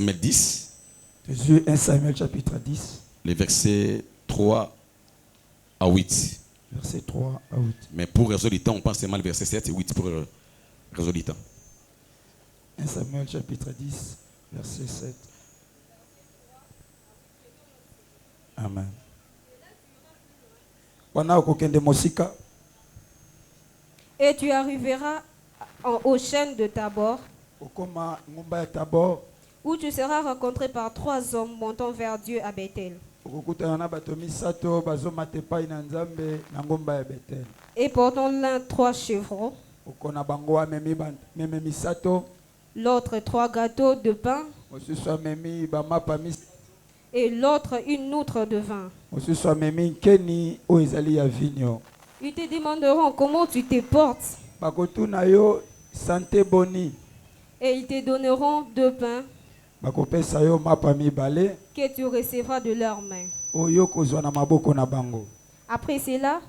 Samuel 10. Jésus 1 Samuel chapitre 10. Les versets 3 à 8. Verset 3 à 8. Mais pour résoudre le temps, on pense seulement le verset 7 et 8 pour résoudre le temps. 1 Samuel chapitre 10, verset 7. Amen. Et tu arriveras aux chaînes de Tabor, où tu seras rencontré par 3 hommes montant vers Dieu à Bethel. Et portant l'un 3 chevrons, l'autre 3 gâteaux de pain, et l'autre une outre de vin. Ils te demanderont comment tu te portes. Et ils te donneront 2 pains que tu recevras de leurs mains. Après cela,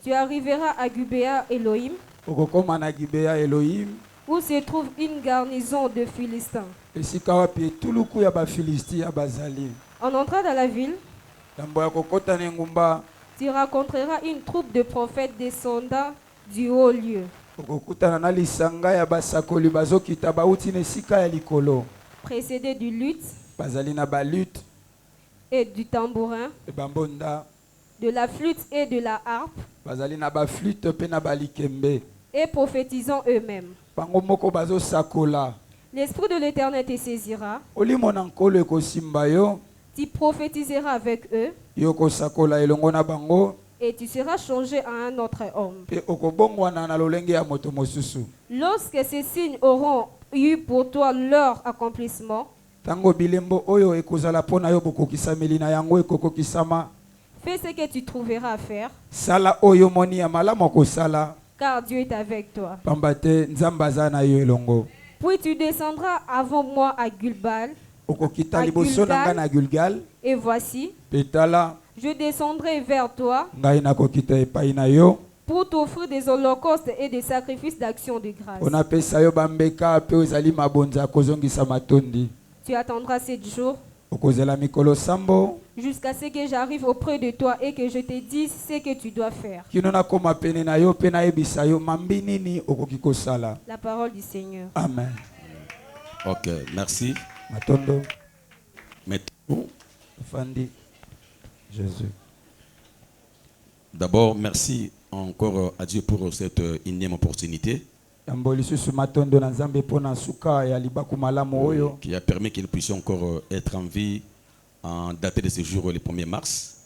tu arriveras à Gubea Elohim, où se trouve une garnison de Philistins. En entrant dans la ville, tu rencontreras une troupe de prophètes descendant du haut lieu, précédés du luth et du tambourin, de la flûte et de la harpe, et prophétisant eux-mêmes. L'Esprit de l'Éternel te saisira. Tu prophétiseras avec eux. Et tu seras changé à un autre homme. Lorsque ces signes auront eu pour toi leur accomplissement, fais ce que tu trouveras à faire, car Dieu est avec toi. Puis tu descendras avant moi à Gilgal. Et voici, je descendrai vers toi pour t'offrir des holocaustes et des sacrifices d'action de grâce. Tu attendras 7 jours jusqu'à ce que j'arrive auprès de toi et que je te dise ce que tu dois faire. La parole du Seigneur. Amen. Ok, merci. Maintenant, Jésus. D'abord, merci encore à Dieu pour cette énième opportunité qui a permis que nous puissions encore être en vie en date de ce jour le 1er mars.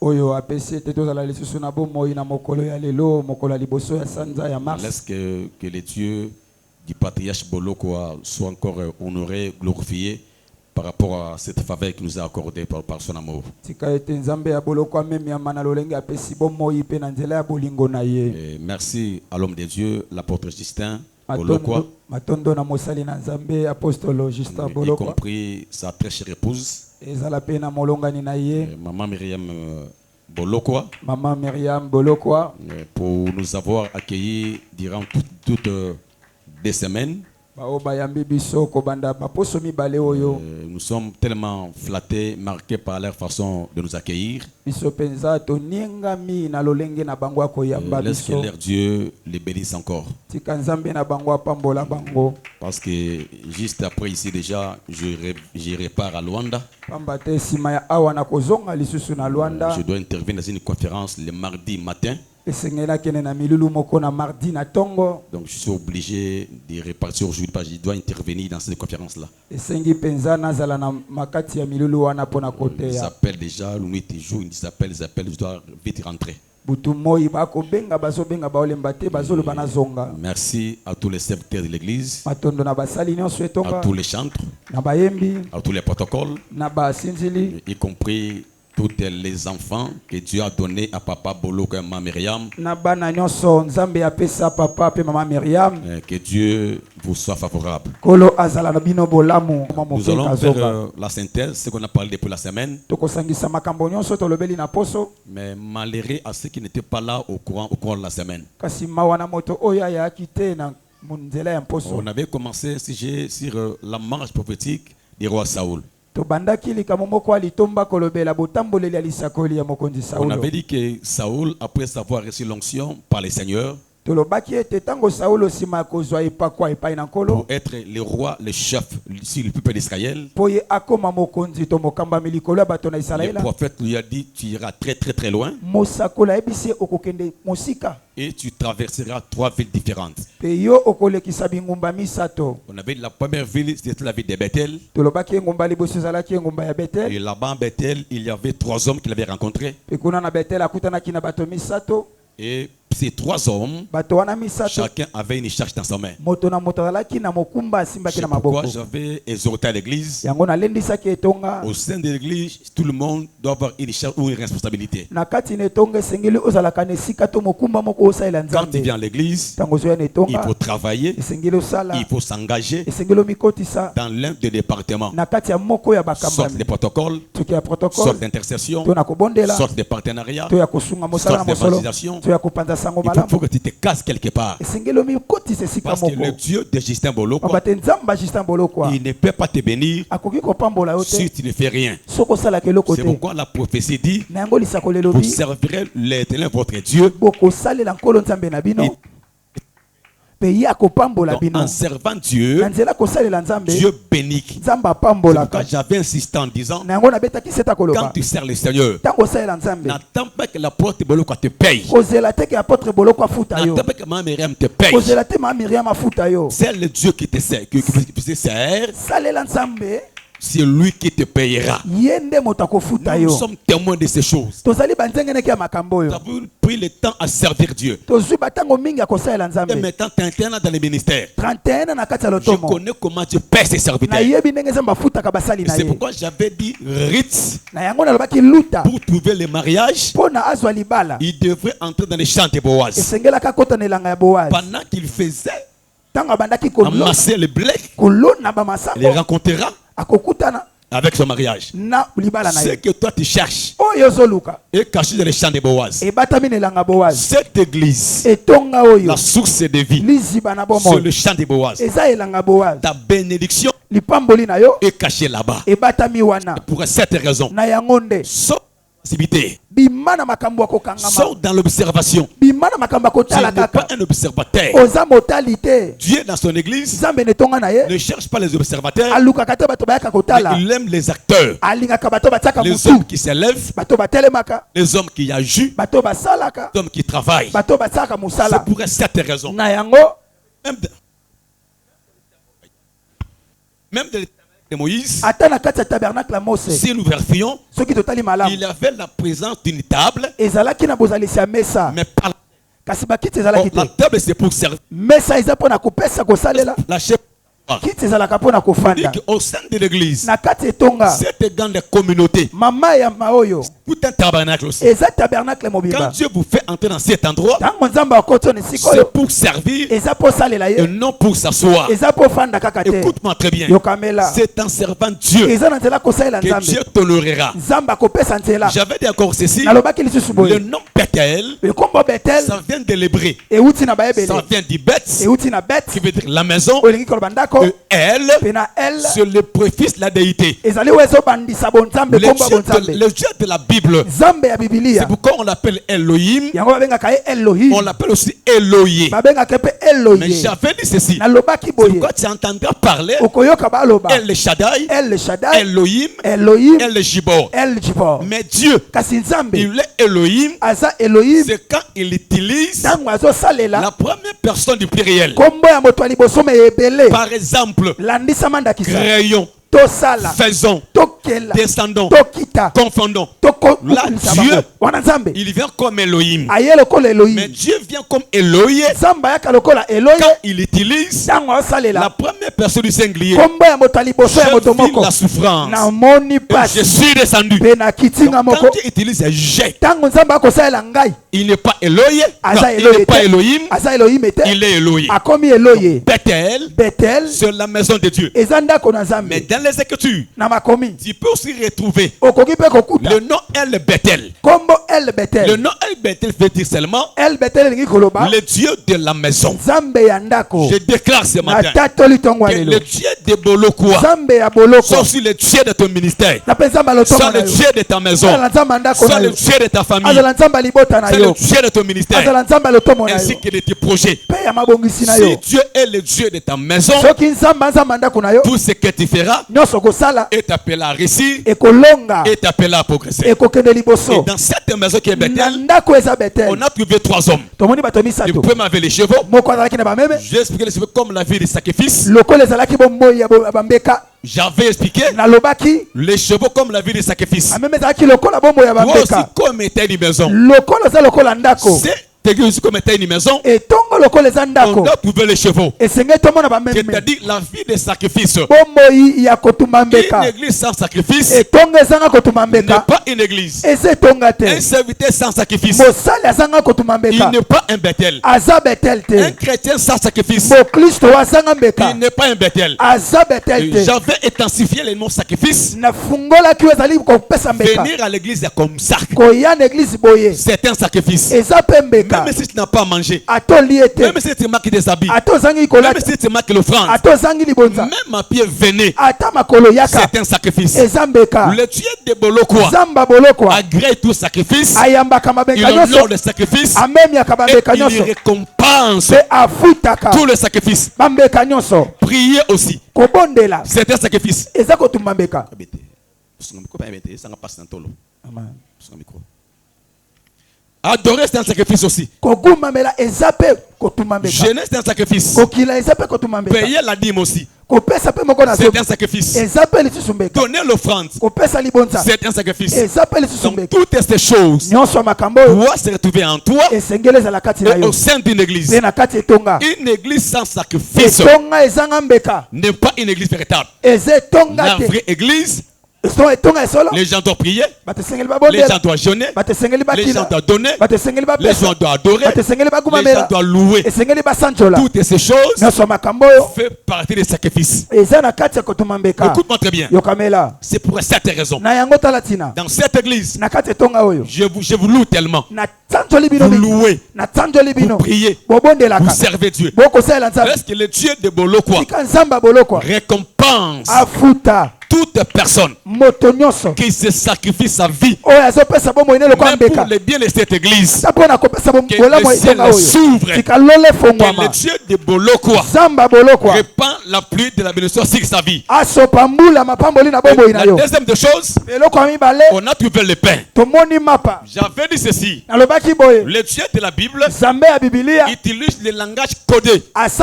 Laisse que les dieux du patriarche Boloko soient encore honorés, glorifiés par rapport à cette faveur qu'il nous a accordée par son amour. Et merci à l'homme de Dieu, l'apôtre Justin Bolokwa, y compris sa très chère épouse, Maman Myriam Bolokwa, pour nous avoir accueillis durant toutes 2 semaines. Nous sommes tellement flattés, marqués par leur façon de nous accueillir. Laisse que leur Dieu les bénisse encore. Parce que juste après ici déjà, je repars à Luanda. Je dois intervenir dans une conférence le mardi matin. Donc je suis obligé de repartir aujourd'hui parce que je dois intervenir dans cette conférence-là. Ils appellent déjà, le nuit et jour, ils appellent, je dois vite rentrer. Merci à tous les serviteurs de l'église, à tous les chantres, à tous les protocoles, y compris tous les enfants que Dieu a donnés à Papa Boloko et Maman Myriam. Que Dieu vous soit favorable. Nous allons faire la synthèse, ce qu'on a parlé depuis la semaine. Mais malheureux à ceux qui n'étaient pas là au courant de la semaine. On avait commencé sur la marche prophétique du roi Saoul. On avait dit que Saoul, après avoir reçu l'onction par le Seigneur, pour être le roi, le chef sur le peuple d'Israël, le prophète lui a dit: tu iras très très très loin et tu traverseras 3 villes différentes. On avait dit la première ville, c'était la ville de Bethel. Et là-bas en Bethel, il y avait 3 hommes qu'il avait rencontrés. Et ces 3 hommes, chacun avait une charge dans sa main. C'est pourquoi j'avais exhorté à l'église. Au sein de l'église, tout le monde doit avoir une charge ou une responsabilité. Quand il vient à l'église, il faut travailler, il faut s'engager dans l'un des départements. Sorte de protocole, sorte d'intercession, sorte de partenariat, sorte d'évangélisation. Il faut que tu te casses quelque part. Parce que le Dieu de Justin Boloko, il ne peut pas te bénir si tu ne fais rien. C'est pourquoi la prophétie dit: vous servirez l'Éternel votre Dieu. Donc, en servant Dieu, Dieu bénit. C'est pourquoi j'avais insisté en disant: quand tu sers le Seigneur, n'attends pas que l'apôtre Boloko te paye. N'attends pas que ma Myriam te paye. C'est le Dieu qui te sert, qui te sert. C'est lui qui te payera. Nous sommes témoins de ces choses. Tu as pris le temps à servir Dieu. Et maintenant, 31 ans dans le ministère. Je connais comment Dieu paie ses serviteurs. C'est pourquoi j'avais dit Ritz, pour trouver le mariage, il devrait entrer dans les champs de Boaz. Pendant qu'il faisait amasser le blé, il les rencontrera avec son mariage. C'est que toi tu cherches et caché dans les champs de Boaz. Cette église, la source de vie, c'est le champ de Boaz. Ta bénédiction est cachée là-bas. Pour cette raison, sors dans l'observation. Tu n'es pas un observateur. Dieu dans son église ne cherche pas les observateurs, mais il aime les acteurs, les hommes qui s'élèvent, les hommes qui agissent, les hommes qui travaillent. C'est pour cette raison. Même de Moïse, si nous vérifions, il avait la présence d'une table, mais pas la table, c'est pour servir. La chef au sein de l'église, cette grande communauté, tout un tabernacle aussi. Quand Dieu vous fait entrer dans cet endroit, c'est pour servir et non pour s'asseoir. Écoute-moi très bien. C'est en servant Dieu que Dieu t'honorera. J'avais dit encore ceci: le nom Bethel, ça vient de l'hébreu, ça vient du Bet, qui veut dire la maison. Elle, c'est le préfixe de la déité. Le Dieu de la Bible, c'est pourquoi on l'appelle Elohim. On l'appelle aussi Elohié. Mais j'avais dit ceci: c'est pourquoi tu entendras parler El Shaddai, Elohim, El Jibor. Mais Dieu, il est Elohim, c'est quand il utilise la première personne du pluriel. Par exemple, créons, faisons, descendons, confondons. Là, Dieu, il vient comme Elohim. Mais Dieu vient comme Elohié quand il utilise la première personne du singulier. Je vis la souffrance et je suis descendu. Donc, quand Dieu utilise j'ai, il n'est pas Elohié, il n'est pas Elohim, il est Elohié. Bethel, c'est la maison de Dieu. Mais dans Dans les Écritures, tu peux aussi retrouver le nom El Bethel. Le nom El Bethel veut dire seulement le Dieu de la maison. Je déclare ce matin que le Dieu de Bolokwa soit aussi le Dieu de ton ministère, soit le Dieu de ta maison, soit le Dieu de ta famille, soit le Dieu de ton ministère, ainsi que de tes projets. Si Dieu est le Dieu de ta maison, tout ce que tu feras est appelé à réussir, est appelé à progresser. Et dans cette maison qui est Bethel, on a trouvé 3 hommes. Le premier avait les chevaux. J'ai expliqué les chevaux comme la vie de sacrifice. J'avais expliqué les chevaux comme la vie de sacrifice. Toi aussi comme étais une maison. C'est comme était une maison, on doit trouver les chevaux. C'est-à-dire la vie de sacrifice. Une église sans sacrifice n'est pas une église. Un serviteur sans sacrifice, il n'est pas un Bethel. Un chrétien sans sacrifice, il n'est pas un Bethel. J'avais intensifié les noms sacrifice. Venir à l'église comme ça, c'est un sacrifice. Même si tu n'as pas mangé, même si tu marques des habits, même si tu marques l'offrande, même à pied venez, c'est un sacrifice. Le Dieu de Bolokwa agrée tout sacrifice, il honore le sacrifice et il récompense tout le sacrifice. Priez aussi, c'est un sacrifice. Adorer, c'est un sacrifice aussi. Jeûner, c'est un sacrifice. Payer la dîme aussi, c'est un sacrifice. Donner l'offrande, c'est un sacrifice. Donc toutes ces choses doivent se retrouver en toi et au sein d'une église. Une église sans sacrifice n'est pas une église véritable. La vraie église, les gens doivent prier, les gens doivent jeûner, les gens doivent donner, les gens doivent adorer, les gens doivent louer. Toutes ces choses font partie des sacrifices. Écoute-moi très bien. C'est pour cette raison. Dans cette église, je vous loue tellement. Vous louez, vous priez, vous servez Dieu. Parce que le Dieu de Bolokwa récompense toute personne qui se sacrifie sa vie, même pour le bien de cette église, que le ciel s'ouvre, que le Dieu de Bolokwa répand la pluie de la bénédiction sur sa vie. La deuxième des choses, on a trouvé le pain. J'avais dit ceci, le Dieu de la Bible utilise le langage codé. Si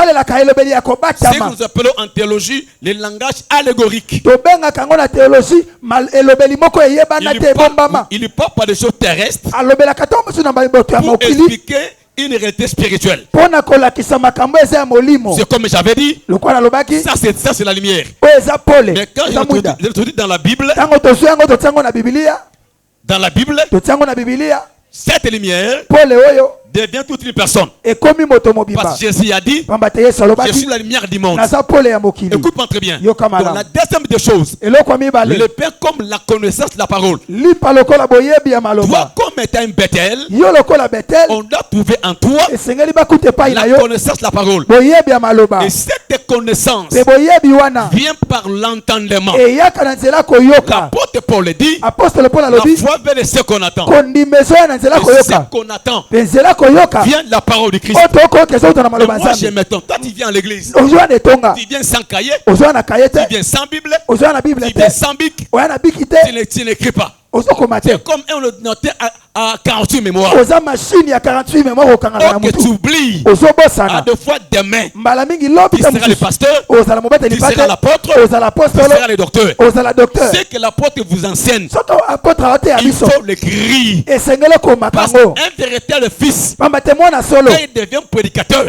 nous appelons en théologie le langage allégorique. Il ne parle pas de choses terrestres pour expliquer une réalité spirituelle. C'est comme j'avais dit, ça c'est la lumière. Mais quand je l'introduis dans la Bible, cette lumière devient toute une personne. Parce que Jésus a dit, je suis la lumière du monde. Écoute-moi très bien. Donc la deuxième des choses, le pain comme la connaissance de la parole. Toi comme étant un Bethel, on doit trouver en toi la connaissance de la parole. Et cette connaissance vient par l'entendement. L'apôtre Paul dit, la foi vers ce qu'on attend. Et ce qu'on attend vient de la parole de Christ. Et moi je m'étonne. Toi tu viens à l'église, tu viens sans cahier, tu viens sans Bible, tu viens sans bic, tu n'écris pas. C'est comme un ordinateur à 48 mémoires. Que tu oublies. À deux fois demain, tu seras le pasteur, tu seras l'apôtre, tu seras le docteur. Ce que l'apôtre vous enseigne, il faut l'écrire. Parce qu'un véritable fils, quand il devient prédicateur,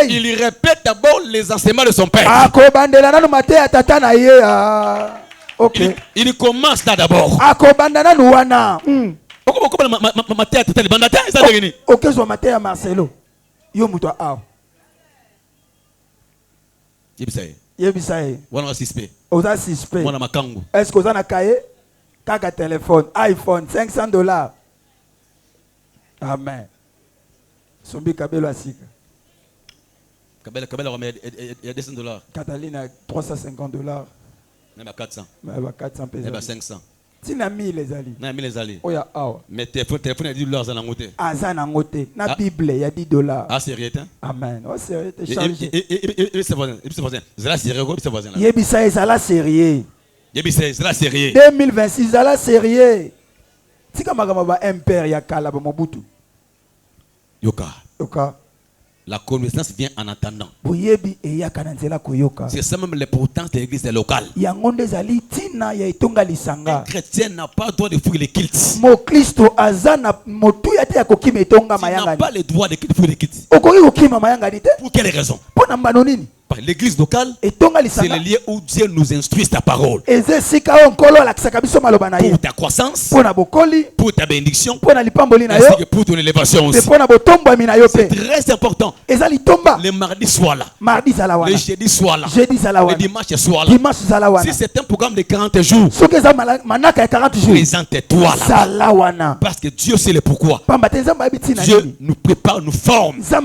il répète d'abord les enseignements de son père. Okay. Il commence là d'abord. Marcelo. Oza suspect. Moi na makangu. Est-ce que oza na kaye? Kaka téléphone, iPhone, $500. Amen. Sombi Kabelo asika. Kabela il y a $200. Catalina $350. Même à 400. Même à 400 pesos. Même à 500. Tina 1000 les alliés. Na 1000 les alliés. Oya awa. Mais téléphone il y a $10 à l'angote. Azan angote. Na Bible il y a $10. Ah sérieux hein? Amen. Oh sérieux te charge. Et c'est voisin. Zala sérieux quoi c'est voisin là. Yebisa ezala sérieux. Yebisa ezala sérieux. 2026 ezala sérieux. Tika magama ba impère ya kala ba Mobutu. Yoka. La connaissance vient en attendant. C'est ça même l'importance de l'église locale. Un chrétien n'a pas le droit de fouiller les cultes. Il n'a pas le droit de fouiller les cultes. Pour quelle raison? L'église locale, c'est le lieu où Dieu nous instruit sa parole. Pour ta croissance, pour ta bénédiction, ainsi que pour ton élévation aussi. C'est très important. Le mardi soit là. Le jeudi soit là. Le dimanche soit là. Si c'est un programme de 40 jours, présente-toi là. Parce que Dieu sait le pourquoi. Dieu nous prépare, nous forme pour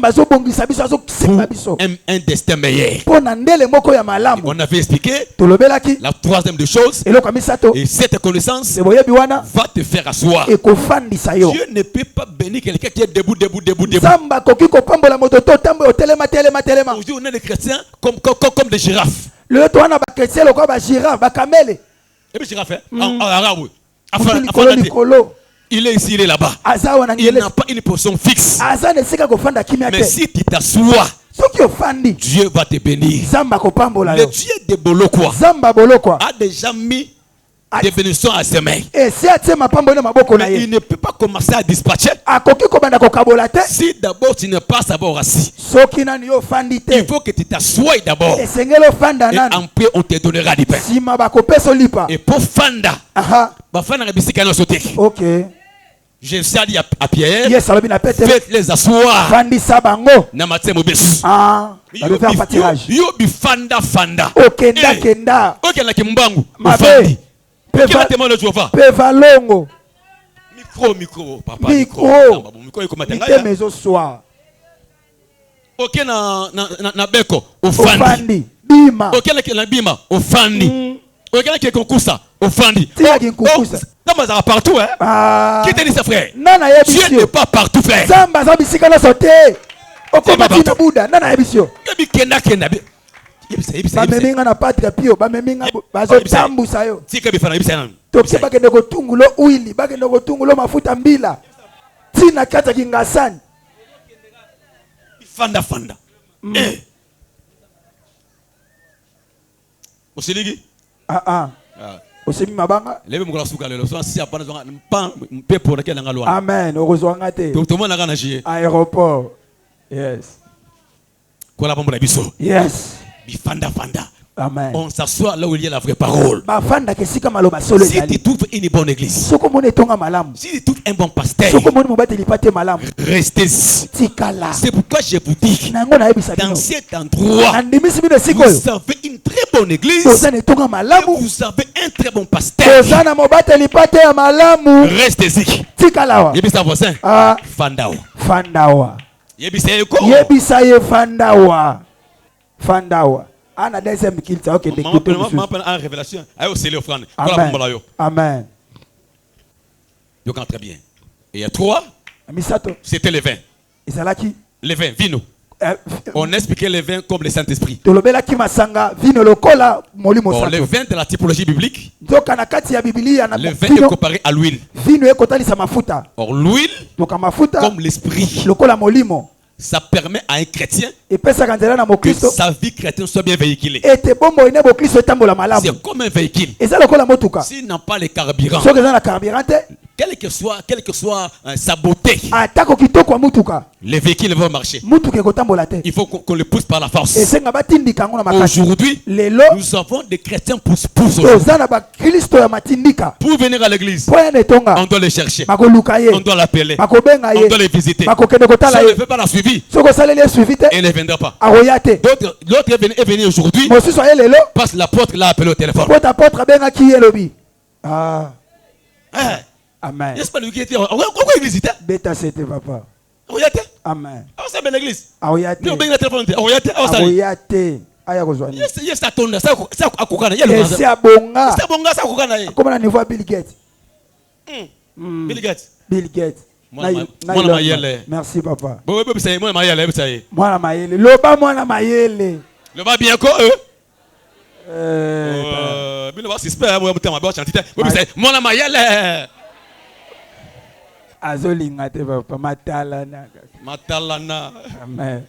un destin meilleur. On avait expliqué la troisième des choses. Et cette connaissance va te faire asseoir. Dieu ne peut pas bénir quelqu'un qui est debout. Aujourd'hui, on est des chrétiens comme des girafes. Et puis girafes, il est ici, il est là-bas. Il n'a pas une position fixe. Mais si tu t'assois, Dieu va te bénir. Le Dieu de Bolokwa a déjà mis des bénédictions à ses mains. Mais il ne peut pas commencer à dispatcher si d'abord tu n'es pas d'abord assis. Il faut que tu t'assoies d'abord. Et après on te donnera du pain. Et pour Fanda, ok. Je suis dit à Pierre, faites les asseoir. Fanda. Micro, papa. Ok, na beko, ofandi. Bima. Ok, na bima, ofandi. Ok, na konkusa, ofandi. Zamba partout, hein? Qui te dit ça, frère? Dieu n'est pas partout, frère. Zamba zabisika na sote. Okomatina Buddha, nana ebisio. Bameminga na patre pio, bameminga bazo tambusa yo. Tika bifana ebisa nan. Toke bakende kotungulo uili, bakende kotungulo mafuta mbila. Tina kata kingasani. Fanda. Osiligi? Osemi mabanga. Lebe mukala suka lelo. So si apana zonga mpa mpepo na kela ngalwa. Amen. Orozwanga te. To mona kana jie. Aéroport. Yes. Kola pambola biso. Yes. Bifanda. Amen. On s'assoit là où il y a la vraie parole. Si tu trouves une bonne église, si tu trouves un bon pasteur, restez ici. C'est pourquoi je vous dis, dans cet endroit, vous avez une très bonne église, vous avez un très bon pasteur. Restez ici. Yebisa voisin. Fandawa. Fandawa. Ana deuxième kill ça OK d'écouter en révélation ayo c'est l'offrande. Amen. Donc très bien. Et il y a 3 c'était les vins. Les vins vino. On expliquait les vins comme le Saint-Esprit. Bon, les vins de la typologie biblique. Le vin est comparé à l'huile. Or l'huile comme l'esprit. Ça permet à un chrétien que sa vie chrétienne soit bien véhiculée. C'est comme un véhicule. S'il n'a pas le carburant, quelle que soit sa beauté, les véhicules vont marcher. Il faut qu'on le pousse par la force. Aujourd'hui, nous avons des chrétiens pousse pour venir à l'église. On doit les chercher, on doit l'appeler, on doit les visiter. Si on ne fait pas la suivi, il ne viendra pas. L'autre est venu aujourd'hui parce que l'apôtre l'a appelé au téléphone. Amen. N'est-ce pas lui qui était en église? Bêta c'était papa. Amen. C'est belle église. Aoyate. Nous bien téléphone. Aoyate. Aya kozwani. Yes atonda ça akukana. C'est abonga. C'est abonga ça akukana. Comment on niveau Bill Gates? Bill Gates. Bill Gates. Mwana mayele. Merci papa. Bon bébé ça mwana mayele bisaye. Mwana mayele. Loba mwana mayele. Loba bien ko Bilo ba suspect moi mutama ba chantite. Bébé ça mwana mayele. Azolinga te papa matalana. Matalana. Amen.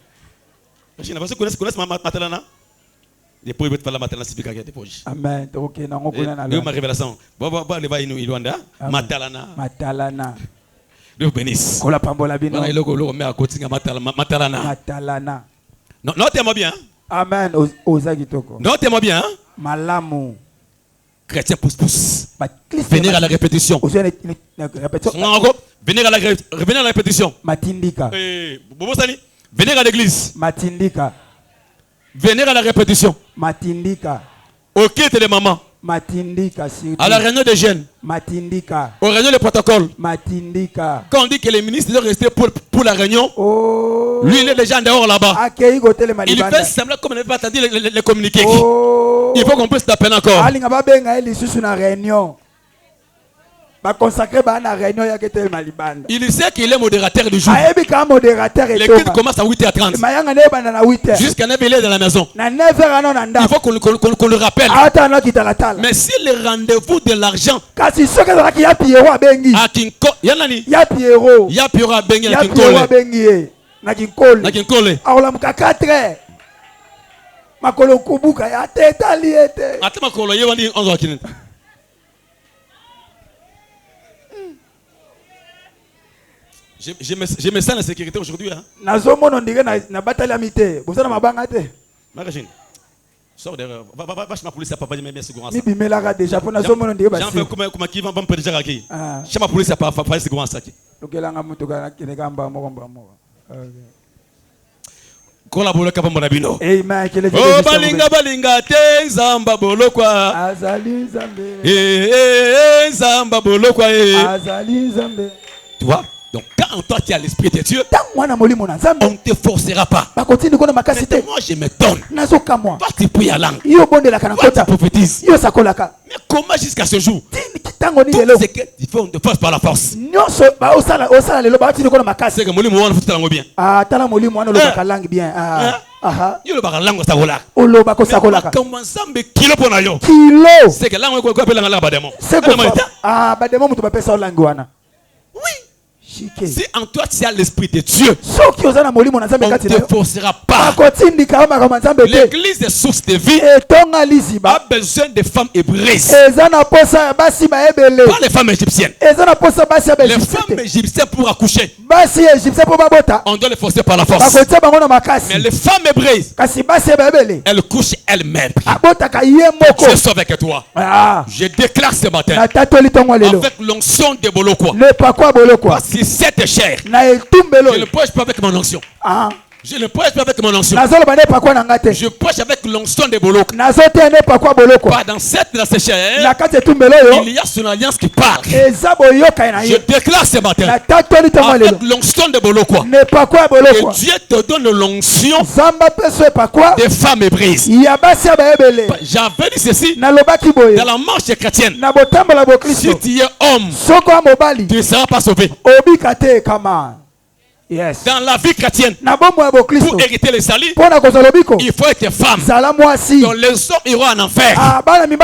Je ne sais pas si vous connaissez matalana. Depois eu falar matalana significa que depois. Amen. Donc na ngokuna na. Uma revelação. Ba leva inu Luanda. Matalana. Matalana. Deus bénisse. Kola pambola bino. Bana iloko me akotinga matalana. Matalana. Notez-moi bien. Amen. Ozaki toko. Notez-moi bien. Malamu. Chrétien pousse. Venir à la répétition. Venir à la répétition. Matindika. Bobosani. Venir à l'église. Matindika. Venir à la répétition. Matindika. Au culte des mamans. Matindika. À la réunion des jeunes. Matindika. Au réunion des protocoles. Matindika. Quand on dit que les ministres doivent rester pour la réunion, lui il est déjà en dehors là-bas. Il fait semblant comme on n'avait pas entendu les communiquer. Il faut qu'on puisse t'appeler encore. Il sait qu'il est modérateur du jour. Les cultes commencent à 8h30. Jusqu'à 9h il est dans la maison. Il faut qu'on le rappelle. Mais si le rendez-vous de l'argent à Kinko, il y a Pierrot à Bengi à Kinkole. Makolo kubuka ya teta liete. Ata makolo yewandi 11h. Je me sens la sécurité aujourd'hui. Nazomono ndike na batali amite. Bosana mabanga te. Magazine. Sors derrière. Va chez ma police, papa, j'ai segurança. Mi bimelaka déjà pour nazomono ndike basi. J'en fais comme qui va me prédiger aquí. Chez ma police, papa, segurança aquí. Lokelanga mutu kana kinekamba mokomba moko. Kola boloka pamba bino. Amen. Oh balinga te nzamba bolokwa. Azali nzambe. Nzamba bolokwa Azali nzambe. Tu vois? Donc quand toi tu as l'esprit de Dieu, on ne te forcera pas. Mais moi je me donne. Toi tu pries à langue. Toi tu prophétises. Mais comment jusqu'à ce jour? Tout ce que tu fais on te force par la force. C'est que molimo wana futa lango bien. Bien. Yo le bakalango sakola. Comment ça me kilo pona yo? C'est que lango ko appeler la bademo. Bademo mutu bapesa langue wana. Oui. Si en toi tu as l'esprit de Dieu, on ne te forcera pas. L'église des sources de vie a besoin de femmes hébreuses. Pas les femmes égyptiennes. Les femmes égyptiennes pour accoucher, on doit les forcer par la force. Mais les femmes hébreuses, elles couchent elles-mêmes. Je suis avec toi. Je déclare ce matin avec l'onction de Bolokwa. Si cette chair, je ne prêche pas avec mon onction. Je ne prêche pas avec mon onction. Je prêche avec l'onction de Bolok. Pas dans cette chair. Il y a son alliance qui parle. Je déclare ce matin avec l'onction de Bolok. Que Dieu te donne l'onction des femmes hébreuses. J'avais dit ceci dans la marche chrétienne. Si tu es homme, tu ne seras pas sauvé. Yes. Dans la vie chrétienne, pour hériter les salis, il faut être femme. Donc les hommes iront en enfer. Donc les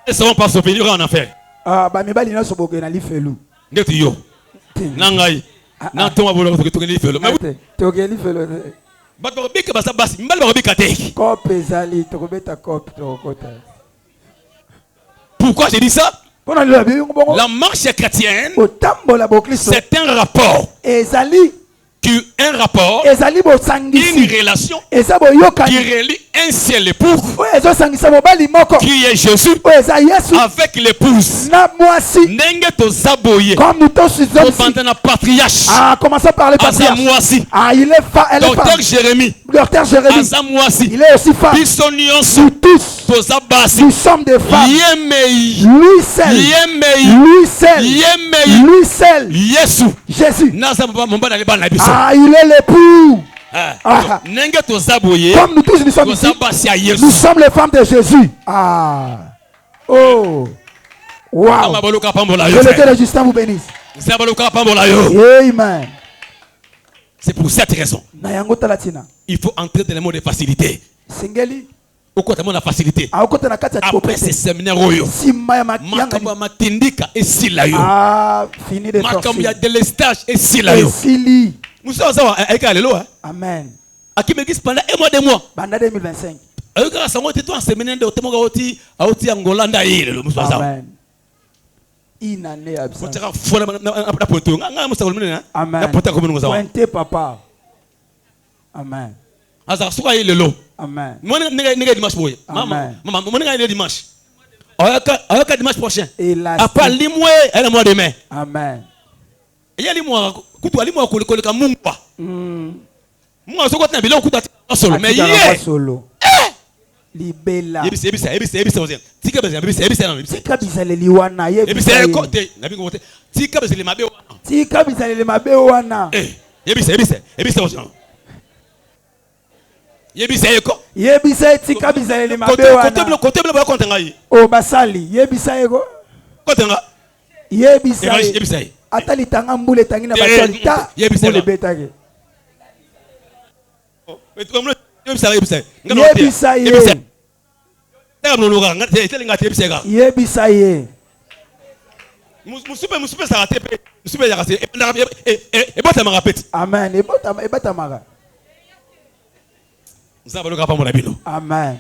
ne seront pas sauvés, ils iront en enfer. Nangai. Non, toi, vous l'avez fait le feu. Pourquoi j'ai dit ça? La marche chrétienne, c'est un rapport. Un rapport, une relation qui relie un seul époux qui est Jésus avec l'épouse. Comme nous tous commençons par le patriarche. Docteur Jérémie, il est aussi femme. Nous tous, nous sommes des femmes. Lui seul, Jésus. Il est l'époux. Comme nous tous nous sommes ici, nous sommes les femmes de Jésus. Oh. Wow. Que le Dieu de Justin vous bénisse. Amen. C'est pour cette raison. Il faut entrer dans le monde de facilité. Pourquoi la facilité? Après ce séminaire, fini de délestage et si là. Amen. Qui me dit pendant un mois, 2 mois. Pendant 2025. Amen. Une année absente. Amen. Pointé papa. Amen. Amen. Dimanche prochain. Après le mois demain. Amen. Il y a les mois moi solo mais solo libela Amen.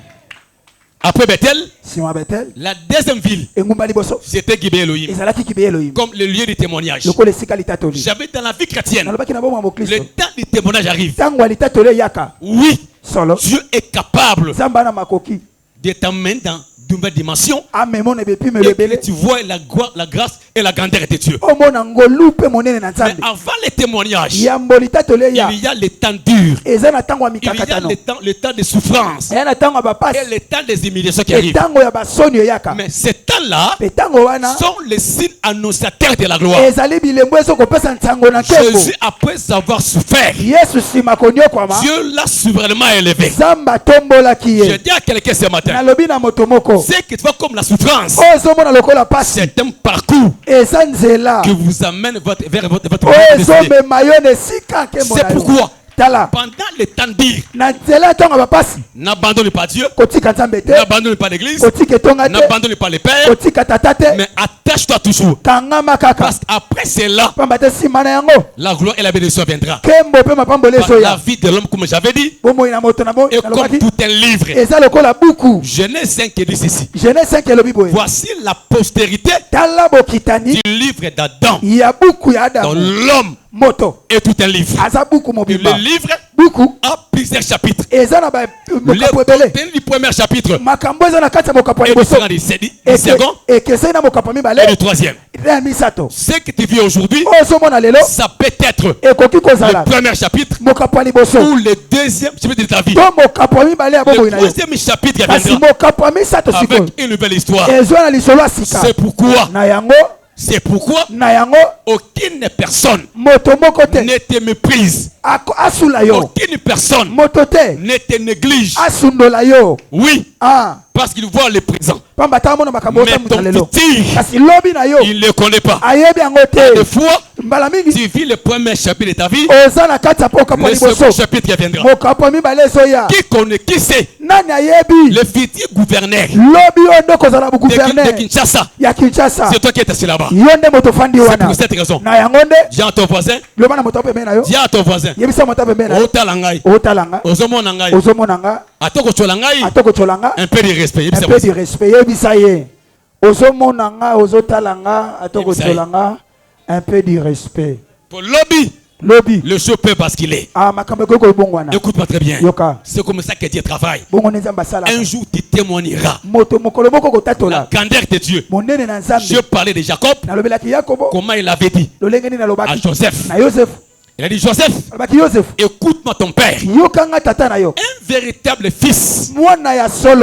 Après Bethel, la deuxième ville, c'était Gibé Elohim, comme le lieu du témoignage. J'avais dans la vie chrétienne, le temps du témoignage arrive. Oui, Dieu est capable de t'emmener dans une nouvelle dimension. Et tu vois la grâce et la grandeur de Dieu. Mais avant le témoignage, il y a le temps dur. Il y a le temps de souffrance. Et le temps des humiliations qui arrivent. Mais ces temps-là sont les signes annonciateurs de la gloire. Jésus, après avoir souffert, Dieu l'a souverainement élevé. Je dis à quelqu'un ce matin, c'est que tu vois comme la souffrance, c'est un parcours qui vous amène vers votre c'est pourquoi pendant le temps dur, n'abandonne pas Dieu, n'abandonne pas l'église, n'abandonne pas les pères, mais attache-toi toujours. Parce qu'après cela, la gloire et la bénédiction viendra. La vie de l'homme, comme j'avais dit, est comme tout un livre. Genèse 5 dit ceci. Voici la postérité du livre d'Adam. Dans l'homme et tout un livre. Le livre a plusieurs chapitres. Le du premier chapitre et du second et du troisième. Ce que tu vis aujourd'hui, ça peut être le premier chapitre ou le deuxième chapitre de ta vie. Le troisième chapitre avec une nouvelle histoire. C'est pourquoi aucune personne ne te méprise. Aucune personne ne te néglige. Oui, parce qu'il voit le présent. Mais ton futur, il ne le connaît pas. Des fois, tu vis le premier chapitre de ta vie, le second chapitre qui viendra. Qui connaît, qui sait le futur gouverneur de Kinshasa? C'est toi qui es assis là-bas. C'est pour cette raison. Dis à ton voisin, dis à ton voisin, un peu de respect. Un peu de respect. Un peu de respect. Pour lobby, le show peut basculer. Écoute-moi très bien. C'est comme ça que Dieu travaille. Un jour, tu témoigneras la grandeur de Dieu. Je parlais de Jacob, comment il avait dit à Joseph. Il a dit, Joseph, écoute-moi ton père. Un véritable fils,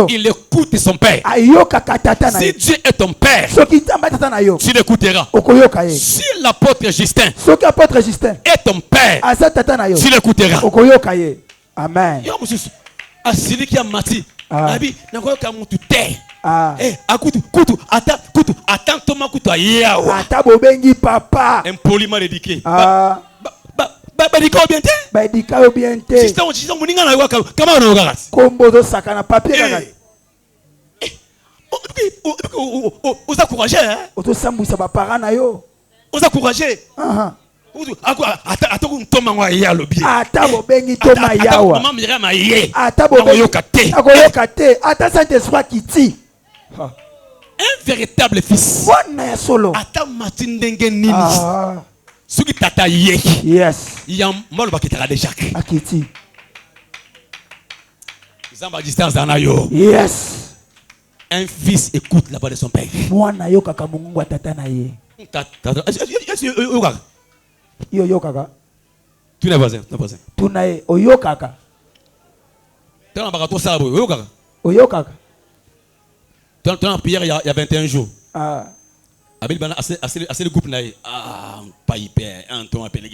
il écoute son père. Si Dieu est ton père, tu l'écouteras. Si l'apôtre Justin est ton père, tu l'écouteras. Amen. Celui qui a mati, impoliment éduqué. Un véritable fils. Ce qui t'a yes. Il y a un mal qui t'a déjà. Akiti. Yes. Un fils écoute la voix de son père. Tu n'es voisin, tu n'es voisin. Tu n'es oyokaka. Tu n'es pas ça, oyokaka. Oyokaka. Tu es en prière il y a 21 jours. Ah. Avec le groupe pas hyper un ton appelé.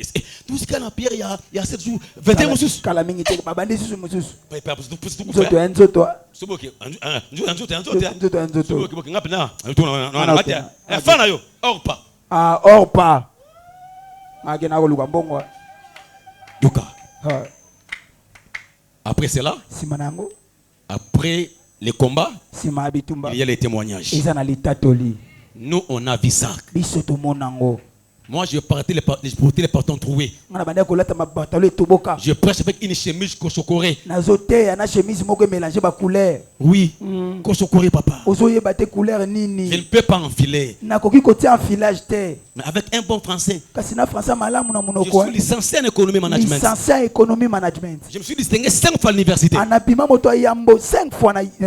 Tout ce qu'on a prière il y a 7 jours 21 jours. Calamité babandi susu mususu. Pas hyper pour tout. Zoto enzo toi. Soboke Soboke ngapena. Fana yo orpa. Ah orpa. Magena ko luka mbongo. Yoka. Après cela, Simanango. Après les combats, il y a les témoignages. Nous, on a vu ça. Moi, je portais les partons troués. Je prêche avec une chemise kosokoré. Oui, kosokoré, papa. Je ne peux pas enfiler. Mais avec un bon français. Je suis licencié en économie management. Je me suis distingué 5 fois à l'université.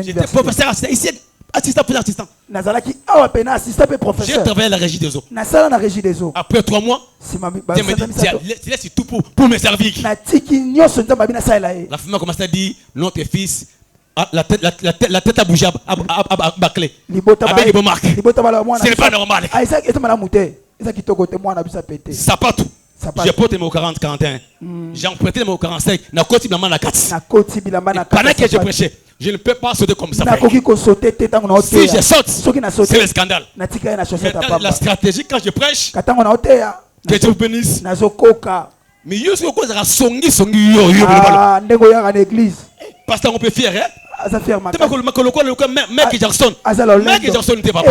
J'étais professeur ici. Assistant. J'ai travaillé à la régie des eaux. Après 3 mois, Dieu me dit, tu laisses tout pour me servir. La femme a commencé à dire, notre fils, la tête a bougé à bâcler. Avec les marques. Ce n'est pas normal. Ça part tout. J'ai porté mon 40-41. J'ai emprunté mon 45. Pendant que je prêchais, je ne peux pas sauter comme ça. Si je saute, c'est le scandale. La stratégie quand je prêche, que Dieu vous bénisse. Mais yo c'est quoi ça songi yo. Pasteur on peut fier hein. Tu vas que mec Jackson. Mec Jackson n'était pas.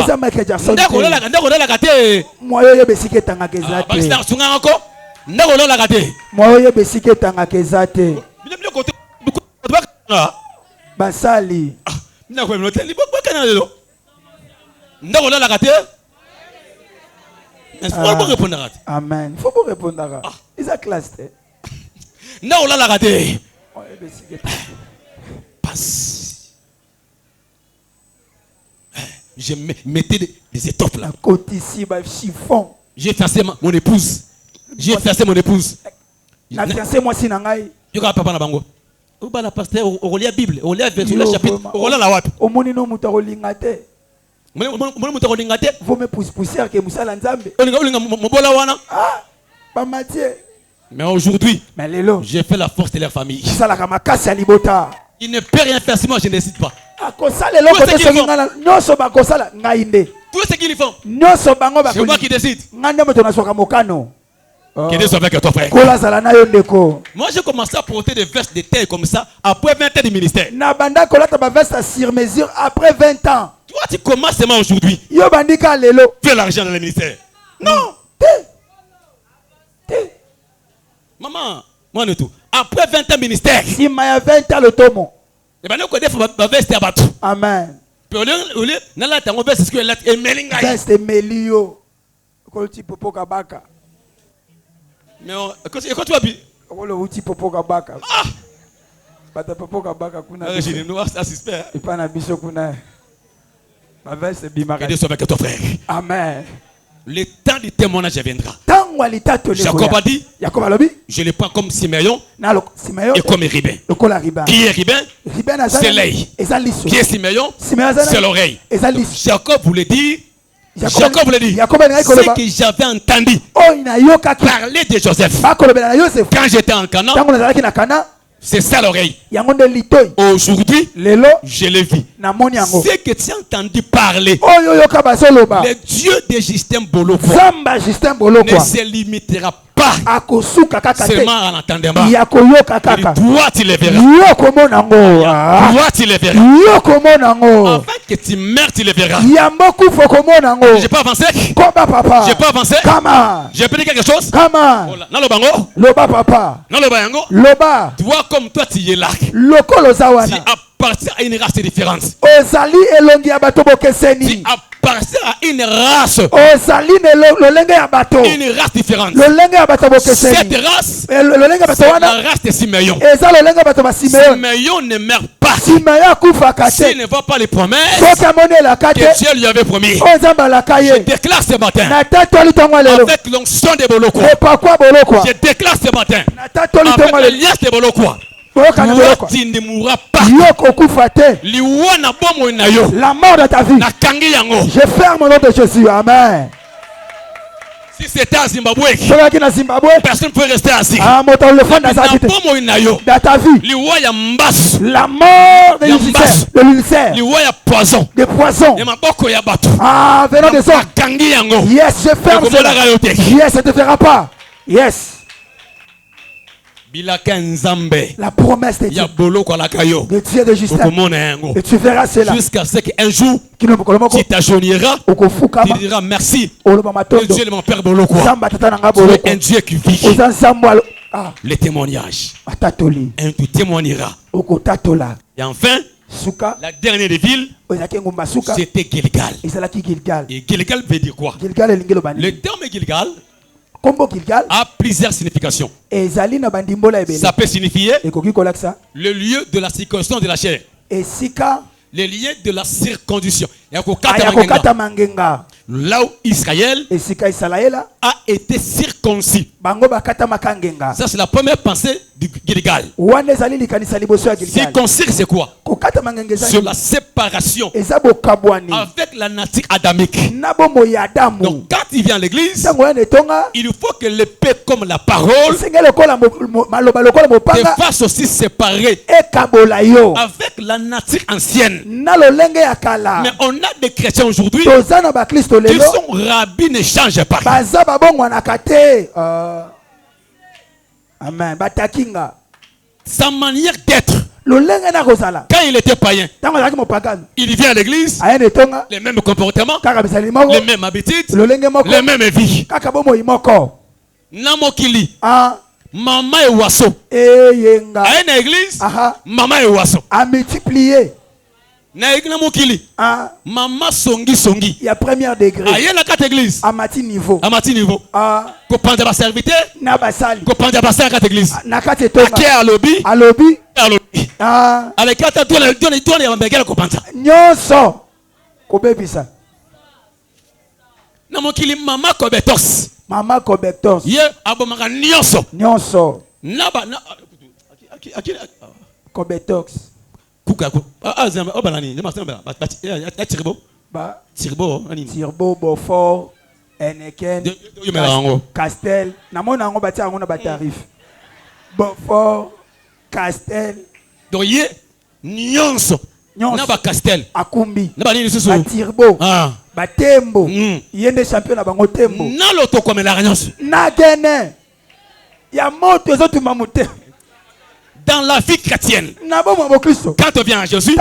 D'accord la gâté. Moi yo besike tanga kezate. Pasteur sunga encore. D'accord la gâté. Moi yo besike tanga kezate. Basali. D'accord me l'hôtel D'accord la gâté. Il faut pas répondre. Amen. Il faut pas répondre. Ils a classe. Non, là, la raté. Passe. Je mettais des étoffes là. Côté ici, chiffon. J'ai fiancé mon épouse. J'ai fiancé mon épouse. La fiancé moi si nangai. Tu vois papa na bango. Ou ba la pasteur au lia Bible, au lia verset le chapitre, au lia la wapi. Au moni no muta olingate. Vous me pousser que musala nzambe. Ah, pas Mathieu. Mais aujourd'hui, j'ai fait la force de leur famille. Il ne peut rien faire si moi je ne décide pas. Tout ce qu'ils font, c'est moi qui décide. Que Dieu soit avec toi, frère. Moi, j'ai commencé à porter des vestes de terre comme ça après 20 ans de ministère. Après 20 ans. Toi, tu commences seulement aujourd'hui. Tu fais l'argent dans le ministère. Non. Maman, moi, nous tout. Après 20 ans de ministère. Si il y a 20 ans, le tomo. Et bien, nous connaissons ma veste à battre. Amen. Puis, au lieu, nous avons veste, c'est que elle est melinga. Veste melio. Kolti popo kabaka. Mais quand tu vas bien. Kolti popo kabaka. Ah! Bata popo kabaka kuna. J'ai des noirs, ça suspect. Et pas na biso kuna. Ma veste bimaka. Que Dieu soit avec ton frère. Amen. Le temps du témoignage viendra. Jacob a dit, je le prends comme Siméon et comme Ribin. Qui est Ribin? C'est l'œil. Qui est Siméon? C'est l'oreille. Jacob voulait dire, ce que j'avais entendu parler de Joseph quand j'étais en Canaan. C'est ça l'oreille. Aujourd'hui, je le vis. Ce que tu as entendu parler, le Dieu de Justin Boloko ne se limitera pas seulement en entendant. Toi, tu le verras. Toi, tu le verras. Avant que tu meurs, tu le verras. Je peux avancer? Je peux avancer? Je peux dire quelque chose? Toi, comme toi, tu es là. Tu appartiens à une race différente. Tu appartiens à une race. Une race différente. Cette race, c'est la race de Siméon. Siméon ne meurt pas. S'il ne va pas les promesses que Dieu lui avait promis. Je déclare ce matin avec l'onction de Boloko. Je déclare ce matin avec l'alliance de Boloko. Tu ne mourras pas. La mort de ta vie. Je ferme au nom de Jésus. Amen. Si c'était à Zimbabwe, personne ne peut rester assis. Dans ta vie, la mort de l'ulcère, de poison, venant des hommes. Yes, je ferme cela. Yes, ça ne te fera pas. Yes. La promesse de Dieu, de Dieu de Justin, et tu verras cela jusqu'à ce qu'un jour tu t'agenouilleras, tu diras merci le Dieu de mon père Boloko. Tu es un Dieu qui vit. Le témoignage, tu témoigneras. Et enfin, la dernière ville, c'était Gilgal. Et Gilgal veut dire quoi? Le terme Gilgal a plusieurs significations. Ça peut signifier le lieu de la circoncision de la chair, le lieu de la circoncision. Là où Israël a été circoncis. Ça, c'est la première pensée du Gilgal. Circoncis, c'est quoi? C'est la séparation avec la nature adamique. Donc, quand il vient à l'église, il faut que l'épée comme la parole te fasse aussi séparer avec la nature ancienne. Mais on a des chrétiens aujourd'hui qui sont rabbis, ne changent pas. Amen. Sa manière d'être, quand il était païen, il vient à l'église, les mêmes comportements, les mêmes habitudes, les mêmes vies. Namokili, maman et oiseau. À une église, maman et oiseau. A multiplié. Namokili, maman songi. Il y a premier degré. À une quatre églises. À mati niveau. Ko panda ba serviteur. Na basali. Ko panda ba quatre églises. Na kate tonga. Ake alobi. Alobi. Ale kata donne ya mbegela ko panda. Nyonso. Ko bebisa. Namokili mama ko betos. Mama ko betos. Ye abomaka nyonso. Naba na ko betox. Kuka zamba obanani je masamba ba tirbo. Ba tirbo ani. Tirbo Beaufort. Eneken, Castel, namona ngo bati ngo na batarif. Beaufort, Castel. Donc yé nyonso. Na ba Castel. Akumbi. Na ba nini susu. Tirbo. Batembo. Yende champion na bango tembo. Na loto komela nyonso. Na gene. Dans la vie chrétienne, quand on vient à Jésus,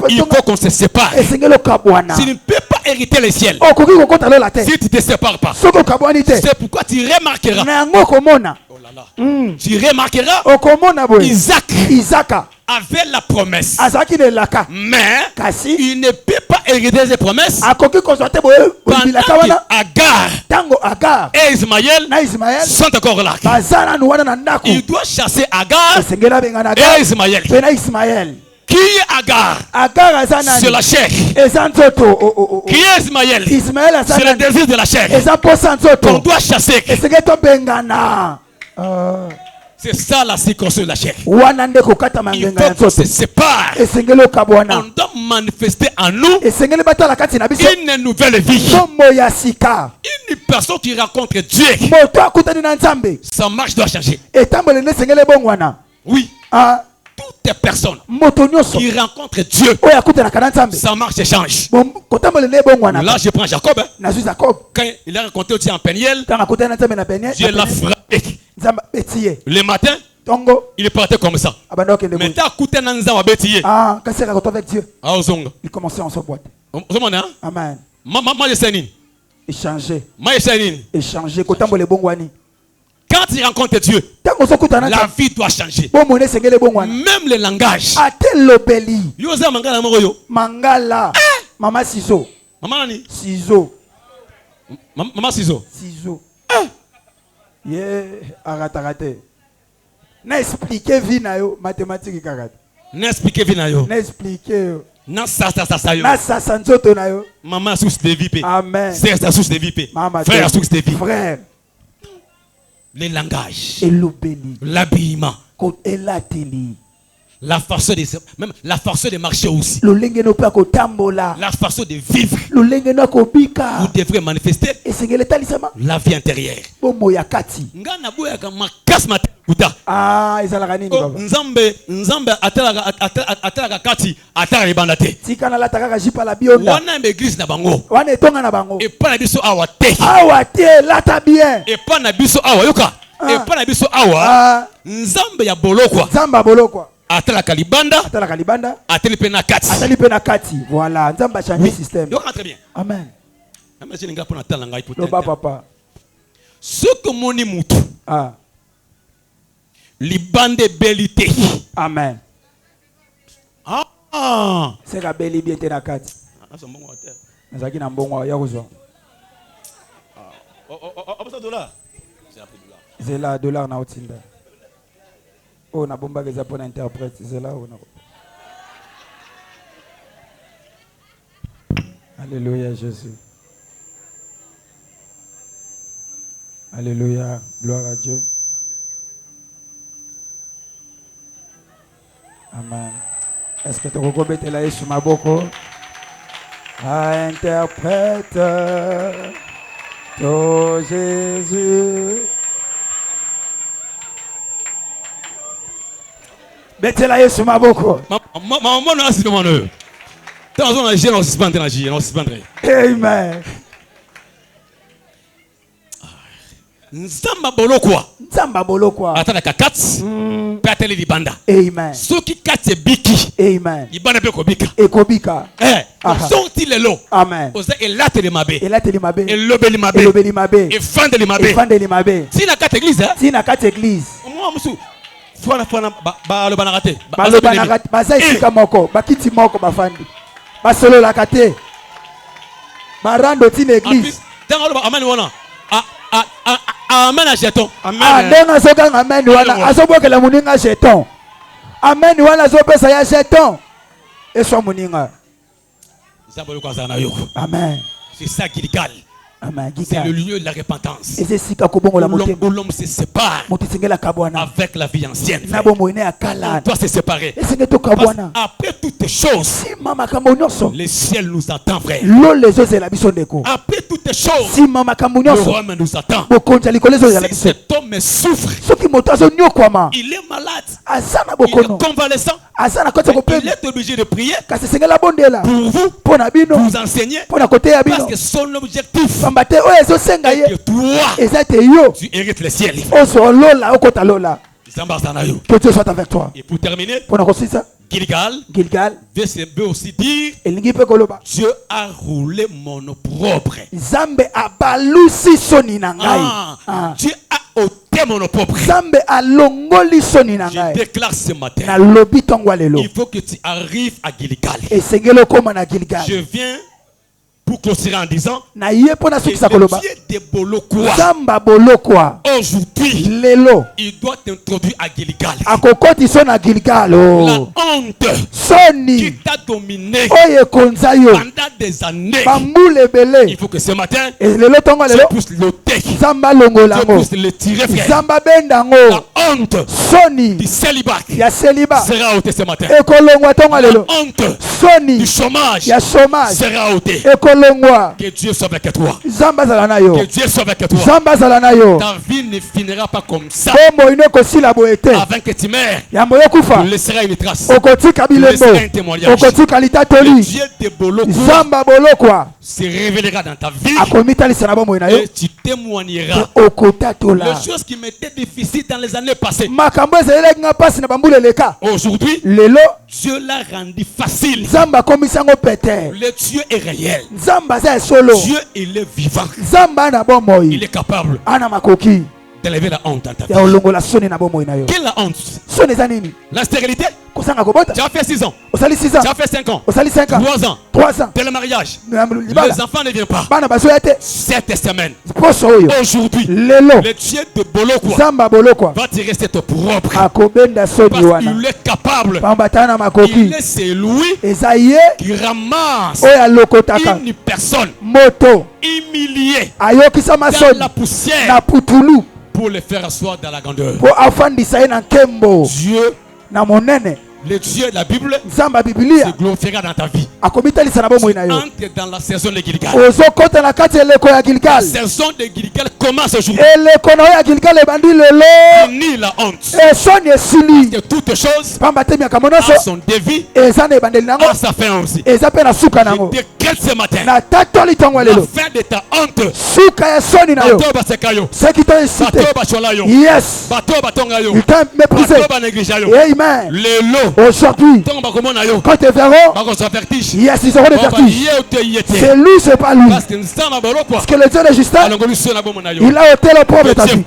il faut qu'on se sépare. Tu ne peux pas hériter le ciel si tu ne te sépares pas. C'est pourquoi tu remarqueras. Oh là là. Tu remarqueras Isaac avait la promesse. Mais il ne peut pas hériter ses promesses pendant Agar et Ismaël sont encore là. Il doit chasser Agar et Ismaël. Qui est Agar? C'est la chair. Qui est Ismaël? C'est le désir de la chair. On doit chasser. C'est ça la circoncision de la chair. Il faut qu'on se sépare. On doit manifester en nous une nouvelle vie. Une personne qui rencontre Dieu, sa marche doit changer. Oui. Toutes les personnes qui rencontrent Dieu, sa marche change. Là, je prends Jacob. Quand il a rencontré aussi en Peniel, Dieu l'a frappé. Le matin, il est parti comme ça. Mais t'as écouté Nanza wa bétier. Il commençait en son boîte. Amen. Moi je sais ni. Échanger. Moi je sais ni. Échanger. Quand tu rencontres Dieu, la vie doit changer. Même le langage. Mangala. Maman Ciseau. Maman ni? Ciseau. Maman Ciseau. Ciseau. Arrête. Na expliquer vie na yo mathématique karate. Na expliquer vie na yo. Na expliquer yo. Na sa yo. Na sa nzoto na yo. Maman source de vie. Amen. C'est la source de vie. Frère source de vie. Frère. Le langage. L'habillement. La façon de marcher aussi. La façon de vivre. Vous devrez manifester la vie intérieure. Nzambe atalaka kati atala libanda te. Wana église na bango. Et pas na biso awa te. Lata bien. Et pas na biso awa yoka. Et pas na biso awa. Nzambe ya bolokwa. Atalaka libanda. Ateli pe na kati. Voilà, Nzamba change le système. Yoka très bien. Amen. Merci les gars pour natala ngai pour. Papa. Ce que moni mutu. Libande belité. Amen. C'est la belle bien te na kati. C'est bon water. Nazaki na mbongo ya kozwa. $. C'est là dollar na otinda. Oh na bomba geza pour interprète, c'est là on a. Alléluia Jésus. Alléluia, gloire à Dieu. Amen. Est-ce que tu reconnais là sur ma boko? Interprète, oh Jésus. Mettez la sur ma boko. Maman n'a pas demandé. Tant on a géré, on suspendrait. Amen. Nzamba bolokwa. Atala kakati. Patele libanda. Amen. Soki kati biki. Amen. Libanda pe kobika. Ekobika. Sorti lelo. Amen. Oza elate le mabe. Elobeli mabe. Efande le mabe. Tina kati église. Moi musu. Fwana baloba na kate. Baloba na kate. Baza isika moko. Bakiti moko bafandi. Basolo la kate. Barando tina église. Tangalo amen wana. Amen à jeton. Amen à soka amen wana. Asoboke la muninga jeton. Amen wana sopesa ya jeton. Et so muninga. Amen. C'est ça qui régale. C'est le lieu de la repentance. Où l'homme se sépare avec la vie ancienne. On doit se séparer. Après toutes les choses, le ciel nous attend, frère. Après toutes choses, le roi nous attend. Si cet homme souffre, il est malade, il est convalescent, il est obligé de prier pour vous enseigner, parce que son objectif est que toi, tu hérites le ciel. Que Dieu soit avec toi. Et pour terminer, Gilgal veut aussi dire Dieu a roulé mon opprobre. Dieu a ôté mon opprobre. Je déclare ce matin, il faut que tu arrives à Gilgal. Je viens pour clôturer en disant que le Dieu de Bolokwa aujourd'hui il doit t'introduire à Gilgal. La honte qui t'a dominé pendant des années, il faut que ce matin Dieu puisse l'ôter, Dieu puisse le tirer, frère. La honte du célibat sera ôtée ce matin. La honte du chômage sera ôtée. Que Dieu soit avec toi. Que Dieu soit avec toi. Ta vie ne finira pas comme ça. Avant que tu meurs, tu laisseras une trace. Tu laisseras un témoignage. Le Dieu de Bolokwa se révélera dans ta vie et tu témoigneras. Les choses qui m'étaient difficiles dans les années passées, aujourd'hui, Dieu l'a rendu facile. Le Dieu est réel. Dieu, il est vivant. Il est capable d'élever la honte dans ta vie. Quelle est la honte? La stérilité. Tu as fait 6 ans. Tu as fait 5 ans. 3 ans. Dès le mariage. Les enfants ne viennent pas. Cette semaine. Aujourd'hui, le Dieu de Bolokwa va tirer cette propre. Parce qu'il est capable. Il est celui qui ramasse une personne humiliée dans la poussière pour le faire asseoir dans la grandeur. Dieu, le Dieu de la Bible se glorifiera dans ta vie. Tu entres dans la saison de Gilgal. La saison de Gilgal commence aujourd'hui. Finis la honte. Parce que toutes choses ont son début, a sa fin aussi. Je décrète ce matin la fin de ta honte. Ceux qui t'ont incité, yes, ils t'ont méprisé. Amen. Aujourd'hui, quand ils verront, yes, ils auront des vertiges. C'est lui, c'est pas lui. Parce que le Dieu de Justin, il a ôté le pauvre de ta vie.